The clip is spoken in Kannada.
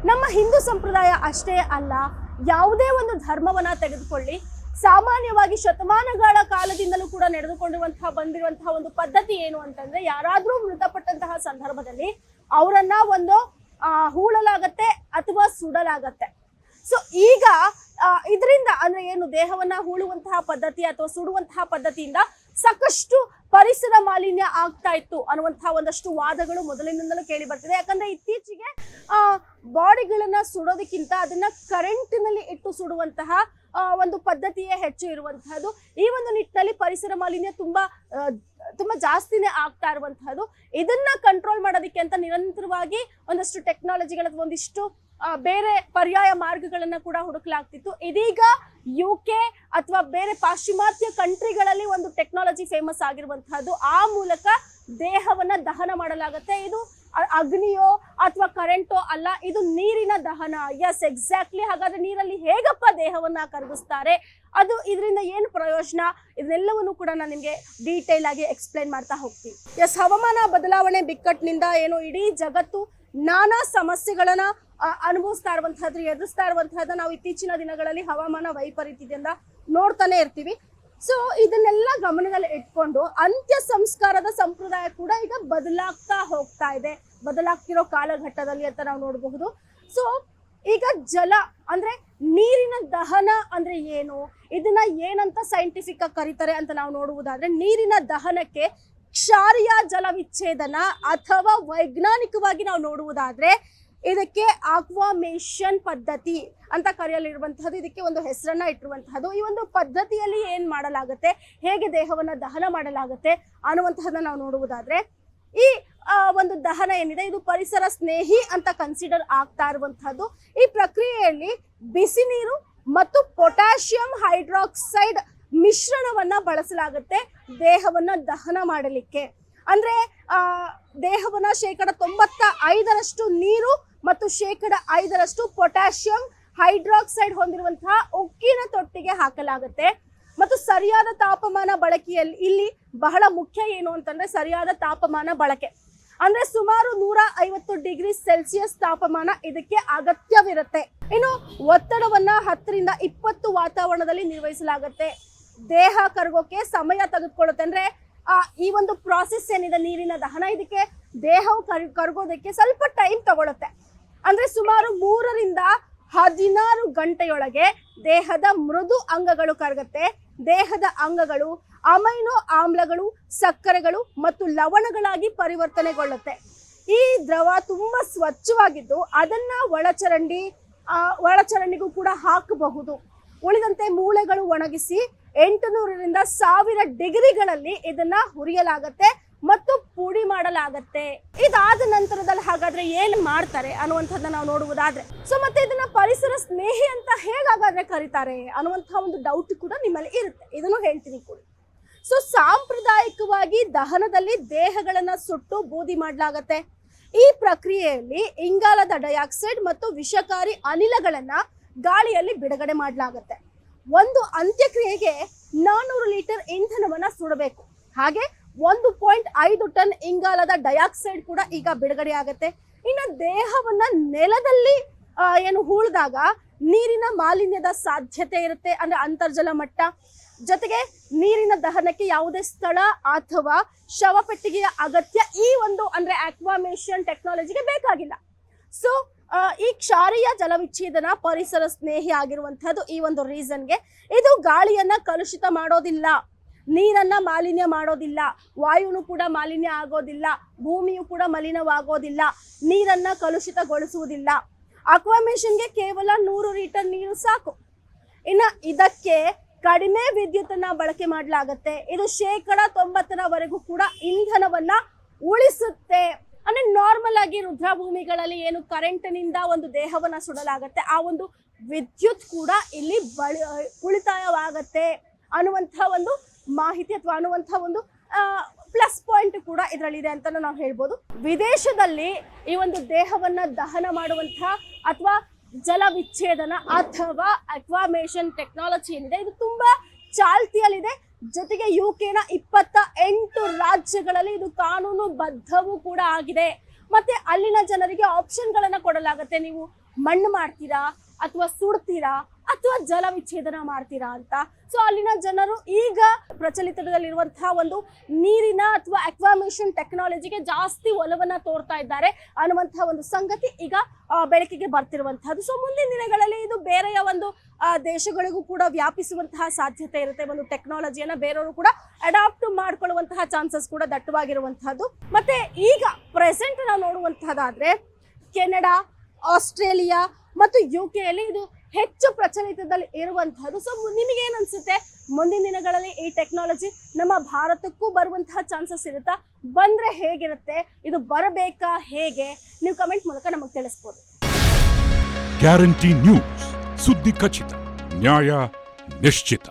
ನಮ್ಮ ಹಿಂದೂ ಸಂಪ್ರದಾಯ ಅಷ್ಟೇ ಅಲ್ಲ, ಯಾವುದೇ ಒಂದು ಧರ್ಮವನ್ನ ತೆಗೆದುಕೊಳ್ಳಿ, ಸಾಮಾನ್ಯವಾಗಿ ಶತಮಾನಗಳ ಕಾಲದಿಂದಲೂ ಕೂಡ ಬಂದಿರುವಂತಹ ಒಂದು ಪದ್ಧತಿ ಏನು ಅಂತಂದ್ರೆ, ಯಾರಾದ್ರೂ ಮೃತಪಟ್ಟಂತಹ ಸಂದರ್ಭದಲ್ಲಿ ಅವರನ್ನ ಒಂದು ಹೂಳಲಾಗತ್ತೆ ಅಥವಾ ಸುಡಲಾಗತ್ತೆ. ಸೊ ಈಗ ಇದರಿಂದ ಅಂದ್ರೆ ಏನು, ದೇಹವನ್ನ ಹೂಳುವಂತಹ ಪದ್ಧತಿ ಅಥವಾ ಸುಡುವಂತಹ ಪದ್ಧತಿಯಿಂದ ಸಾಕಷ್ಟು ಪರಿಸರ ಮಾಲಿನ್ಯ ಆಗ್ತಾ ಇತ್ತು ಅನ್ನುವಂತಹ ಒಂದಷ್ಟು ವಾದಗಳು ಮೊದಲಿನಿಂದಲೂ ಕೇಳಿ ಬರ್ತಿದೆ. ಯಾಕಂದ್ರೆ ಇತ್ತೀಚೆಗೆ ಬಾಡಿಗಳನ್ನ ಸುಡೋದಕ್ಕಿಂತ ಅದನ್ನ ಕರೆಂಟ್ನಲ್ಲಿ ಇಟ್ಟು ಸುಡುವಂತಹ ಒಂದು ಪದ್ಧತಿಯೇ ಹೆಚ್ಚು ಇರುವಂತಹದ್ದು. ಈ ಒಂದು ನಿಟ್ಟಿನಲ್ಲಿ ಪರಿಸರ ಮಾಲಿನ್ಯ ತುಂಬಾ ಜಾಸ್ತಿನೇ ಆಗ್ತಾ ಇರುವಂತಹದ್ದು. ಇದನ್ನ ಕಂಟ್ರೋಲ್ ಮಾಡೋದಕ್ಕೆ ಅಂತ ನಿರಂತರವಾಗಿ ಒಂದಷ್ಟು ಟೆಕ್ನಾಲಜಿಗಳ ಒಂದಿಷ್ಟು ಬೇರೆ ಪರ್ಯಾಯ ಮಾರ್ಗಗಳನ್ನ ಕೂಡ ಹುಡುಕಲಾಗ್ತಿತ್ತು. ಇದೀಗ UK ಅಥವಾ ಬೇರೆ ಪಾಶ್ಚಿಮಾತ್ಯ ಕಂಟ್ರಿಗಳಲ್ಲಿ ಒಂದು ಟೆಕ್ನಾಲಜಿ ಫೇಮಸ್ ಆಗಿರುವಂತಹದ್ದು. ಆ ಮೂಲಕ ದೇಹವನ್ನ ದಹನ ಮಾಡಲಾಗುತ್ತೆ. ಇದು ಅಗ್ನಿಯೋ ಅಥವಾ ಕರೆಂಟೋ ಅಲ್ಲ, ಇದು ನೀರಿನ ದಹನ. Yes, exactly. ಹಾಗಾದ್ರೆ ನೀರಲ್ಲಿ ಹೇಗಪ್ಪ ದೇಹವನ್ನ ಕರಗಿಸ್ತಾರೆ, ಅದು ಇದರಿಂದ ಏನು ಪ್ರಯೋಜನ, ಇದನ್ನೆಲ್ಲವನ್ನು ಕೂಡ ನಾನು ನಿಮಗೆ ಡೀಟೇಲ್ ಆಗಿ ಎಕ್ಸ್ಪ್ಲೈನ್ ಮಾಡ್ತಾ ಹೋಗ್ತೀನಿ. ಎಸ್, ಹವಾಮಾನ ಬದಲಾವಣೆ ಬಿಕ್ಕಟ್ಟಿನಿಂದ ಏನು ಇಡೀ ಜಗತ್ತು ನಾನಾ ಸಮಸ್ಯೆಗಳನ್ನ ಅನುಭವಿಸ್ತಾ ಇರುವಂತಹದ್ದು, ಎದುರಿಸ್ತಾ ಇರುವಂತಹದ್ದು ನಾವು ಇತ್ತೀಚಿನ ದಿನಗಳಲ್ಲಿ ಹವಾಮಾನ ವೈಪರೀತ್ಯದಿಂದ ನೋಡ್ತಾನೆ ಇರ್ತೀವಿ. ಸೊ ಇದನ್ನೆಲ್ಲ ಗಮನದಲ್ಲಿ ಇಟ್ಕೊಂಡು ಅಂತ್ಯ ಸಂಸ್ಕಾರದ ಸಂಪ್ರದಾಯ ಕೂಡ ಈಗ ಬದಲಾಗ್ತಾ ಹೋಗ್ತಾ ಇದೆ, ಬದಲಾಗ್ತಿರೋ ಕಾಲಘಟ್ಟದಲ್ಲಿ ಅಂತ ನಾವು ನೋಡಬಹುದು. ಸೊ ಈಗ ಜಲ ಅಂದ್ರೆ ನೀರಿನ ದಹನ ಅಂದ್ರೆ ಏನು, ಇದನ್ನ ಏನಂತ ಸೈಂಟಿಫಿಕ್ ಆಗಿ ಕರೀತಾರೆ ಅಂತ ನಾವು ನೋಡುವುದಾದ್ರೆ, ನೀರಿನ ದಹನಕ್ಕೆ ಕ್ಷಾರೀಯ ಜಲ ವಿಚ್ಛೇದನ ಅಥವಾ ವೈಜ್ಞಾನಿಕವಾಗಿ ನಾವು ನೋಡುವುದಾದ್ರೆ ಇದಕ್ಕೆ ಆಕ್ವಾಮೇಷನ್ ಪದ್ಧತಿ ಅಂತ ಕರೆಯಲಿರುವಂತಹದ್ದು. ಇದಕ್ಕೆ ಒಂದು ಹೆಸರನ್ನ ಇಟ್ಟಿರುವಂತಹದ್ದು. ಈ ಒಂದು ಪದ್ಧತಿಯಲ್ಲಿ ಏನ್ ಮಾಡಲಾಗುತ್ತೆ, ಹೇಗೆ ದೇಹವನ್ನ ದಹನ ಮಾಡಲಾಗುತ್ತೆ ಅನ್ನುವಂತಹದನ್ನ ನಾವು ನೋಡುವುದಾದ್ರೆ, ಈ ಒಂದು ದಹನ ಏನಿದೆ ಇದು ಪರಿಸರ ಸ್ನೇಹಿ ಅಂತ ಕನ್ಸಿಡರ್ ಆಗ್ತಾ ಇರುವಂತಹದ್ದು. ಈ ಪ್ರಕ್ರಿಯೆಯಲ್ಲಿ ಬಿಸಿ ನೀರು ಮತ್ತು ಪೊಟ್ಯಾಷಿಯಂ ಹೈಡ್ರಾಕ್ಸೈಡ್ ಮಿಶ್ರಣವನ್ನ ಬಳಸಲಾಗುತ್ತೆ ದೇಹವನ್ನ ದಹನ ಮಾಡಲಿಕ್ಕೆ. ಅಂದ್ರೆ ದೇಹವನ್ನ 95% ನೀರು ಮತ್ತು 5% ಪೊಟ್ಯಾಷಿಯಂ ಹೈಡ್ರಾಕ್ಸೈಡ್ ಹೊಂದಿರುವಂತಹ ಉಕ್ಕಿನ ತೊಟ್ಟಿಗೆ ಹಾಕಲಾಗುತ್ತೆ. ಮತ್ತು ಸರಿಯಾದ ತಾಪಮಾನ ಬಳಕೆಯಲ್ಲಿ ಇಲ್ಲಿ ಬಹಳ ಮುಖ್ಯ ಏನು ಅಂತಂದ್ರೆ ಸರಿಯಾದ ತಾಪಮಾನ ಬಳಕೆ. ಅಂದ್ರೆ ಸುಮಾರು 150 ಡಿಗ್ರಿ ಸೆಲ್ಸಿಯಸ್ ತಾಪಮಾನ ಇದಕ್ಕೆ ಅಗತ್ಯವಿರುತ್ತೆ. ಇನ್ನು ಒತ್ತಡವನ್ನ 10 ರಿಂದ 20 ವಾತಾವರಣದಲ್ಲಿ ನಿರ್ವಹಿಸಲಾಗುತ್ತೆ. ದೇಹ ಕರಗೋಕೆ ಸಮಯ ತೆಗೆದುಕೊಳ್ಳುತ್ತೆ. ಅಂದ್ರೆ ಈ ಒಂದು ಪ್ರಾಸೆಸ್ ಏನಿದೆ ನೀರಿನ ದಹನ, ಇದಕ್ಕೆ ದೇಹವು ಕರಗೋದಕ್ಕೆ ಸ್ವಲ್ಪ ಟೈಮ್ ತಗೊಳುತ್ತೆ. ಅಂದ್ರೆ ಸುಮಾರು 3 ರಿಂದ 16 ಗಂಟೆಯೊಳಗೆ ದೇಹದ ಮೃದು ಅಂಗಗಳು ಕರಗುತ್ತೆ. ದೇಹದ ಅಂಗಗಳು ಅಮೈನೋ ಆಮ್ಲಗಳು, ಸಕ್ಕರೆಗಳು ಮತ್ತು ಲವಣಗಳಾಗಿ ಪರಿವರ್ತನೆಗೊಳ್ಳುತ್ತೆ. ಈ ದ್ರವ ತುಂಬಾ ಸ್ವಚ್ಛವಾಗಿದ್ದು ಅದನ್ನ ಒಳಚರಂಡಿಗೂ ಕೂಡ ಹಾಕಬಹುದು. ಉಳಿದಂತೆ ಮೂಳೆಗಳು ಒಣಗಿಸಿ 800 ರಿಂದ 1000 ಡಿಗ್ರಿಗಳಲ್ಲಿ ಇದನ್ನ ಹುರಿಯಲಾಗತ್ತೆ ಮತ್ತು ಪುಡಿ ಮಾಡಲಾಗತ್ತೆ. ಇದಾದ ನಂತರದಲ್ಲಿ ಹಾಗಾದ್ರೆ ಏನ್ ಮಾಡ್ತಾರೆ ಅನ್ನುವಂಥದ್ದನ್ನ ನಾವು ನೋಡುವುದಾದ್ರೆ, ಸೊ ಮತ್ತೆ ಇದನ್ನ ಪರಿಸರ ಸ್ನೇಹಿ ಅಂತ ಹೇಗಾಗಾದ್ರೆ ಕರೀತಾರೆ ಅನ್ನುವಂತಹ ಒಂದು ಡೌಟ್ ಕೂಡ ನಿಮ್ಮಲ್ಲಿ ಇರುತ್ತೆ. ಇದನ್ನು ಹೇಳ್ತೀನಿ ಕೂಡ. ಸೊ ಸಾಂಪ್ರದಾಯಿಕವಾಗಿ ದಹನದಲ್ಲಿ ದೇಹಗಳನ್ನ ಸುಟ್ಟು ಬೂದಿ ಮಾಡಲಾಗತ್ತೆ. ಈ ಪ್ರಕ್ರಿಯೆಯಲ್ಲಿ ಇಂಗಾಲದ ಡೈಆಕ್ಸೈಡ್ ಮತ್ತು ವಿಷಕಾರಿ ಅನಿಲಗಳನ್ನ ಗಾಳಿಯಲ್ಲಿ ಬಿಡುಗಡೆ ಮಾಡಲಾಗತ್ತೆ. ಒಂದು ಅಂತ್ಯಕ್ರಿಯೆಗೆ 400 ಲೀಟರ್ ಇಂಧನವನ್ನ ಸುಡಬೇಕು. ಹಾಗೆ 1.5 ಟನ್ ಇಂಗಾಲದ ಡೈಆಕ್ಸೈಡ್ ಕೂಡ ಈಗ ಬಿಡುಗಡೆ ಆಗತ್ತೆ. ಇನ್ನು ದೇಹವನ್ನ ನೆಲದಲ್ಲಿ ಏನು ಹೂಳಿದಾಗ ನೀರಿನ ಮಾಲಿನ್ಯದ ಸಾಧ್ಯತೆ ಇರುತ್ತೆ. ಅಂದ್ರೆ ಅಂತರ್ಜಲ ಮಟ್ಟ, ಜೊತೆಗೆ ನೀರಿನ ದಹನಕ್ಕೆ ಯಾವುದೇ ಸ್ಥಳ ಅಥವಾ ಶವಪೆಟ್ಟಿಗೆಯ ಅಗತ್ಯ ಈ ಒಂದು ಅಂದ್ರೆ ಆಕ್ವಾಮೇಷನ್ ಟೆಕ್ನಾಲಜಿಗೆ ಬೇಕಾಗಿಲ್ಲ. ಸೊ ಈ ಕ್ಷಾರೀಯ ಜಲವಿಚ್ಛೇದನ ಪರಿಸರ ಸ್ನೇಹಿ ಆಗಿರುವಂತಹದ್ದು ಈ ಒಂದು ರೀಸನ್ಗೆ. ಇದು ಗಾಳಿಯನ್ನ ಕಲುಷಿತ ಮಾಡೋದಿಲ್ಲ, ನೀರನ್ನ ಮಾಲಿನ್ಯ ಮಾಡೋದಿಲ್ಲ, ವಾಯುನು ಕೂಡ ಮಾಲಿನ್ಯ ಆಗೋದಿಲ್ಲ, ಭೂಮಿಯು ಕೂಡ ಮಲಿನವಾಗೋದಿಲ್ಲ, ನೀರನ್ನ ಕಲುಷಿತಗೊಳಿಸುವುದಿಲ್ಲ. ಆಕ್ವಾಮೇಷನ್ಗೆ ಕೇವಲ 100 ಲೀಟರ್ ನೀರು ಸಾಕು. ಇನ್ನು ಇದಕ್ಕೆ ಕಡಿಮೆ ವಿದ್ಯುತ್ತನ್ನ ಬಳಕೆ ಮಾಡಲಾಗತ್ತೆ. ಇದು 90%ರವರೆಗೂ ಕೂಡ ಇಂಧನವನ್ನ ಉಳಿಸುತ್ತೆ. ಅಂದ್ರೆ ನಾರ್ಮಲ್ ಆಗಿ ರುದ್ರಭೂಮಿಗಳಲ್ಲಿ ಏನು ಕರೆಂಟ್ನಿಂದ ಒಂದು ದೇಹವನ್ನ ಸುಡಲಾಗತ್ತೆ, ಆ ಒಂದು ವಿದ್ಯುತ್ ಕೂಡ ಇಲ್ಲಿ ಉಳಿತಾಯವಾಗತ್ತೆ ಅನ್ನುವಂತಹ ಒಂದು ಮಾಹಿತಿ ಅಥವಾ ಅನ್ನುವಂತಹ ಒಂದು ಪ್ಲಸ್ ಪಾಯಿಂಟ್ ಕೂಡ ಇದರಲ್ಲಿದೆ ಅಂತ ನಾವು ಹೇಳ್ಬೋದು. ವಿದೇಶದಲ್ಲಿ ಈ ಒಂದು ದೇಹವನ್ನ ದಹನ ಮಾಡುವಂತಹ ಅಥವಾ ಜಲ ವಿಚ್ಛೇದನ ಅಥವಾ ಅಕ್ವಾಮೇಷನ್ ಟೆಕ್ನಾಲಜಿ ಏನಿದೆ ಇದು ತುಂಬಾ ಚಾಲ್ತಿಯಲ್ಲಿದೆ. ಜೊತೆಗೆ UKನ 28 ರಾಜ್ಯಗಳಲ್ಲಿ ಇದು ಕಾನೂನು ಬದ್ಧವೂ ಕೂಡ ಆಗಿದೆ. ಮತ್ತೆ ಅಲ್ಲಿನ ಜನರಿಗೆ ಆಪ್ಷನ್ಗಳನ್ನ ಕೊಡಲಾಗುತ್ತೆ. ನೀವು ಮಣ್ಣು ಮಾಡ್ತೀರಾ ಅಥವಾ ಸುಡ್ತೀರಾ ಅಥವಾ ಜಲ ವಿಚ್ಛೇದನ ಮಾಡ್ತೀರಾ ಅಂತ. ಸೊ ಅಲ್ಲಿನ ಜನರು ಈಗ ಪ್ರಚಲಿತದಲ್ಲಿರುವಂತಹ ಒಂದು ನೀರಿನ ಅಥವಾ ಅಕ್ವಾಮೇಷನ್ ಟೆಕ್ನಾಲಜಿಗೆ ಜಾಸ್ತಿ ಒಲವನ್ನ ತೋರ್ತಾ ಇದ್ದಾರೆ ಅನ್ನುವಂತಹ ಒಂದು ಸಂಗತಿ ಈಗ ಬೆಳಕಿಗೆ ಬರ್ತಿರುವಂತಹದ್ದು. ಸೊ ಮುಂದಿನ ದಿನಗಳಲ್ಲಿ ಇದು ಬೇರೆಯ ಒಂದು ದೇಶಗಳಿಗೂ ಕೂಡ ವ್ಯಾಪಿಸುವಂತಹ ಸಾಧ್ಯತೆ ಇರುತ್ತೆ. ಒಂದು ಟೆಕ್ನಾಲಜಿಯನ್ನ ಬೇರೆಯವರು ಕೂಡ ಅಡಾಪ್ಟ್ ಮಾಡ್ಕೊಳ್ಳುವಂತಹ ಚಾನ್ಸಸ್ ಕೂಡ ದಟ್ಟವಾಗಿರುವಂತಹದ್ದು. ಮತ್ತೆ ಈಗ ಪ್ರೆಸೆಂಟ್ ನಾವು ನೋಡುವಂತಹದ್ದಾದ್ರೆ ಕೆನಡಾ, ಆಸ್ಟ್ರೇಲಿಯಾ ಮತ್ತು UK ಯಲ್ಲಿ ಇದು ಹೆಚ್ಚು ಪ್ರಚಲಿತದಲ್ಲಿ ಇರುವಂತಹದ್ದು. ಸೊ ನಿಮಗೆ ಏನ್ ಅನ್ಸುತ್ತೆ, ಮುಂದಿನ ದಿನಗಳಲ್ಲಿ ಈ ಟೆಕ್ನಾಲಜಿ ನಮ್ಮ ಭಾರತಕ್ಕೂ ಬರುವಂತಹ ಚಾನ್ಸಸ್ ಇರುತ್ತಾ? ಬಂದ್ರೆ ಹೇಗಿರುತ್ತೆ, ಇದು ಬರಬೇಕಾ, ಹೇಗೆ? ನೀವು ಕಮೆಂಟ್ ಮೂಲಕ ನಮಗೆ ತಿಳಿಸ್ಬೋದು. ಗ್ಯಾರಂಟಿ ನ್ಯೂಸ್, ಸುದ್ದಿ ಖಚಿತ, ನ್ಯಾಯ ನಿಶ್ಚಿತ.